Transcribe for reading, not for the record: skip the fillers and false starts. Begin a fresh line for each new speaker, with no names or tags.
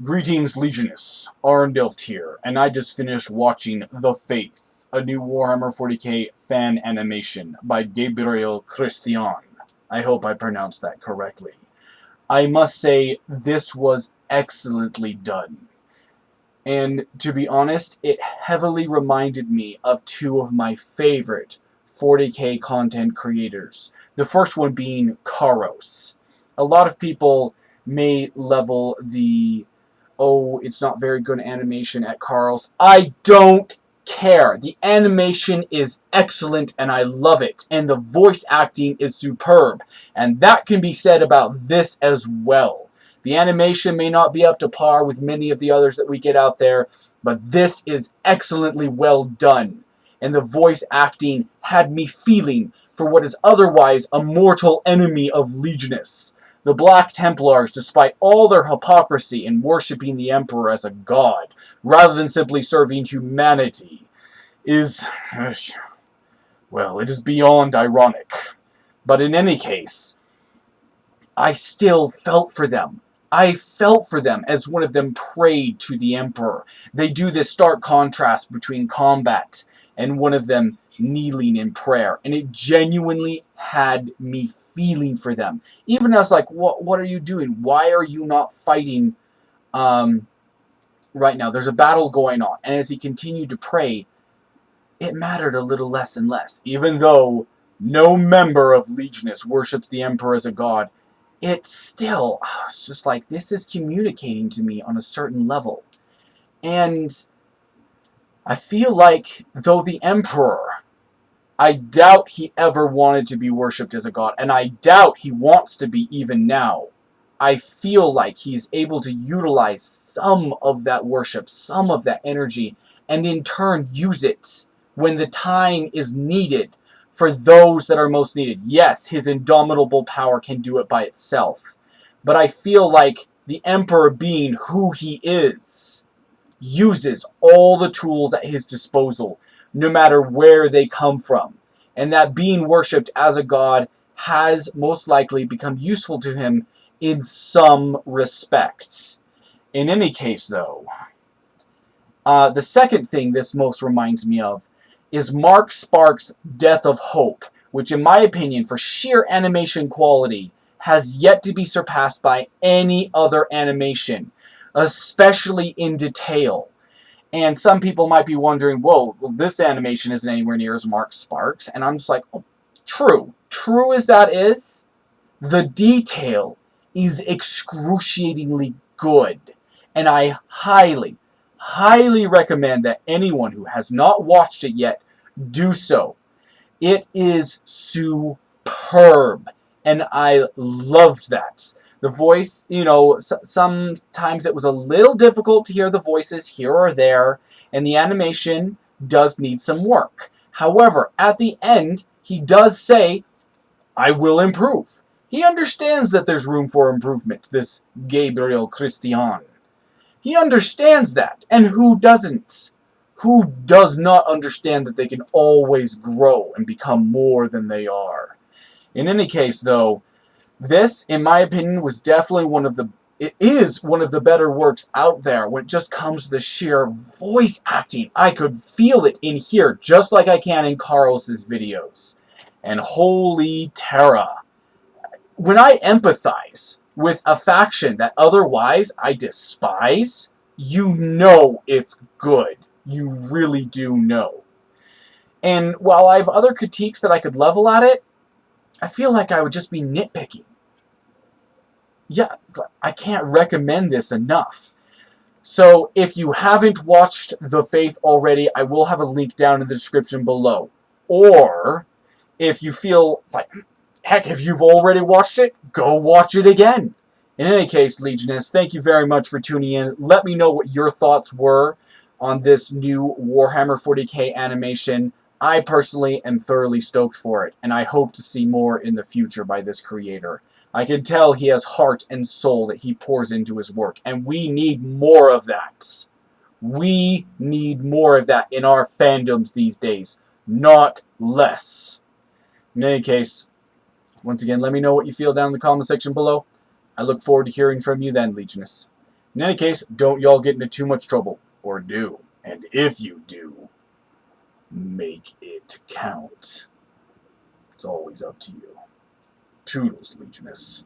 Greetings, Legionus. Arendelft here, and I just finished watching The Faith, a new Warhammer 40k fan animation by Gabriel Christian. I hope I pronounced that correctly. I must say, this was excellently done. And to be honest, it heavily reminded me of two of my favorite 40k content creators. The first one being Karos. A lot of people may level the "oh, it's not very good animation" at Carl's. I don't care. The animation is excellent and I love it. And the voice acting is superb. And that can be said about this as well. The animation may not be up to par with many of the others that we get out there, but this is excellently well done. And the voice acting had me feeling for what is otherwise a mortal enemy of Legionus. The Black Templars, despite all their hypocrisy in worshipping the Emperor as a god, rather than simply serving humanity, is, well, it is beyond ironic. But in any case, I still felt for them. I felt for them as one of them prayed to the Emperor. They do this stark contrast between combat and one of them kneeling in prayer, and it genuinely had me feeling for them. Even as like, what are you doing? Why are you not fighting right now? There's a battle going on, and as he continued to pray, it mattered a little less and less. Even though no member of Legionus worships the Emperor as a god, it's still, it's just like, this is communicating to me on a certain level. And I feel like, though the Emperor, I doubt he ever wanted to be worshipped as a god, and I doubt he wants to be even now. I feel like he's able to utilize some of that worship, some of that energy, and in turn use it when the time is needed for those that are most needed. Yes, his indomitable power can do it by itself, but I feel like the Emperor, being who he is, uses all the tools at his disposal, no matter where they come from. And that being worshipped as a god has most likely become useful to him in some respects. In any case, though, the second thing this most reminds me of is Mark Sparks' Death of Hope, which in my opinion, for sheer animation quality, has yet to be surpassed by any other animation, especially in detail. And some people might be wondering, whoa, well, this animation isn't anywhere near as Mark Sparks. And I'm just like, oh, true. True as that is, the detail is excruciatingly good. And I highly, highly recommend that anyone who has not watched it yet do so. It is superb. And I loved that. The voice, you know, sometimes it was a little difficult to hear the voices here or there, and the animation does need some work. However, at the end, he does say, I will improve. He understands that there's room for improvement, this Gabriel Christian. He understands that, and who doesn't? Who does not understand that they can always grow and become more than they are? In any case, though, this, in my opinion, was definitely it is one of the better works out there when it just comes to the sheer voice acting. I could feel it in here, just like I can in Carlos's videos. And holy terror. When I empathize with a faction that otherwise I despise, you know it's good. You really do know. And while I have other critiques that I could level at it, I feel like I would just be nitpicking. Yeah, I can't recommend this enough. So if you haven't watched The Faith already, I will have a link down in the description below. Or, if you feel like, heck, if you've already watched it, go watch it again. In any case, Legionist, thank you very much for tuning in. Let me know what your thoughts were on this new Warhammer 40k animation. I personally am thoroughly stoked for it, and I hope to see more in the future by this creator. I can tell he has heart and soul that he pours into his work, and we need more of that. We need more of that in our fandoms these days, not less. In any case, once again, let me know what you feel down in the comment section below. I look forward to hearing from you then, Legionus. In any case, don't y'all get into too much trouble. Or do. And if you do, make it count. It's always up to you. Toodles, Legioness.